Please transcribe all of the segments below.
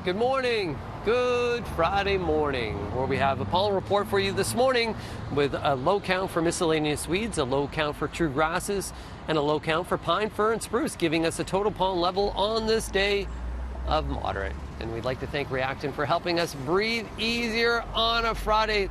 Good morning. Good Friday morning, where we have a pollen report for you this morning with a low count for miscellaneous weeds, a low count for true grasses, and a low count for pine, fir, and spruce, giving us a total pollen level on this day of moderate. And we'd like to thank Reactant for helping us breathe easier on a Friday,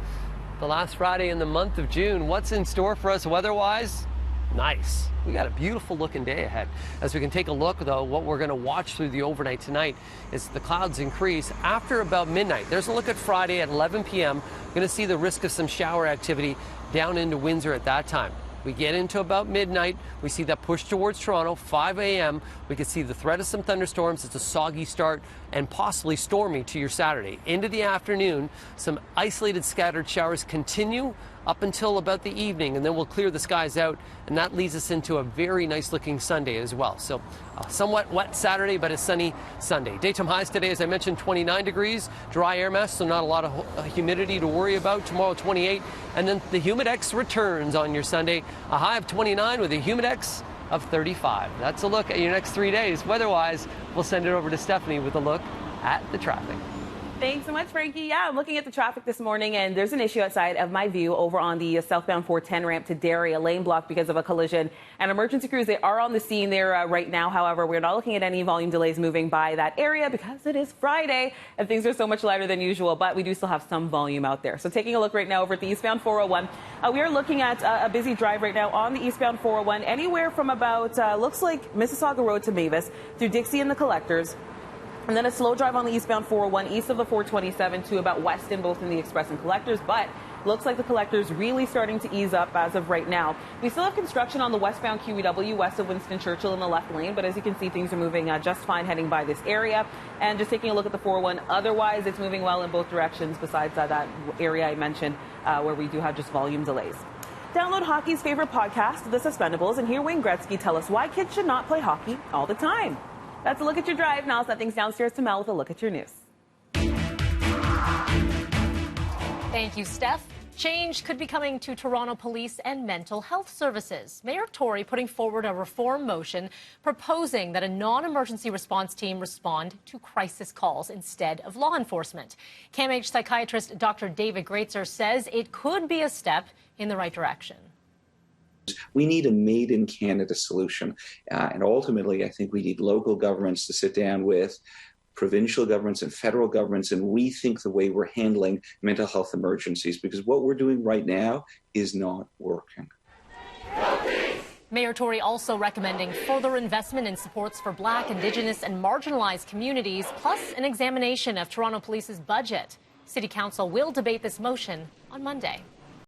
the last Friday in the month of June. What's in store for us weather-wise? Nice. We got a beautiful looking day ahead. As we can take a look, though, what we're going to watch through the overnight tonight is the clouds increase after about midnight. There's a look at Friday at 11 p.m. We're going to see the risk of some shower activity down into Windsor at that time. We get into about midnight. We see that push towards Toronto, 5 a.m. We can see the threat of some thunderstorms. It's a soggy start and possibly stormy to your Saturday. Into the afternoon, some isolated scattered showers continue up until about the evening, and then we'll clear the skies out, and that leads us into a very nice looking Sunday as well. So a somewhat wet Saturday, but a sunny Sunday. Daytime highs today, as I mentioned, 29 degrees, dry air mass, so not a lot of humidity to worry about. Tomorrow, 28, and then the Humidex returns on your Sunday, a high of 29 with a Humidex of 35. That's a look at your next 3 days. Weather-wise, we'll send it over to Stephanie with a look at the traffic. Thanks so much, Frankie. Yeah, I'm looking at the traffic this morning, and there's an issue outside of my view over on the southbound 410 ramp to Derry, a lane block because of a collision. And emergency crews, they are on the scene there right now. However, we're not looking at any volume delays moving by that area because it is Friday and things are so much lighter than usual, but we do still have some volume out there. So taking a look right now over at the eastbound 401, we are looking at a busy drive right now on the eastbound 401, anywhere from about, looks like Mississauga Road to Mavis, through Dixie and the Collectors. And then a slow drive on the eastbound 401 east of the 427 to about Weston, both in the Express and Collectors. But looks like the Collectors really starting to ease up as of right now. We still have construction on the westbound QEW west of Winston Churchill in the left lane. But as you can see, things are moving just fine heading by this area. And just taking a look at the 401, otherwise it's moving well in both directions besides that area I mentioned where we do have just volume delays. Download hockey's favorite podcast, The Suspendables, and hear Wayne Gretzky tell us why kids should not play hockey all the time. That's a look at your drive. Now I'll set things downstairs to Mel with a look at your news. Thank you, Steph. Change could be coming to Toronto Police and Mental Health Services. Mayor Tory putting forward a reform motion proposing that a non-emergency response team respond to crisis calls instead of law enforcement. CAMH psychiatrist Dr. David Greatzer says it could be a step in the right direction. We need a made-in-Canada solution. And ultimately, I think we need local governments to sit down with provincial governments and federal governments and rethink the way we're handling mental health emergencies, because what we're doing right now is not working. Mayor Tory also recommending further investment in supports for Black, Indigenous and marginalized communities, plus an examination of Toronto Police's budget. City Council will debate this motion on Monday.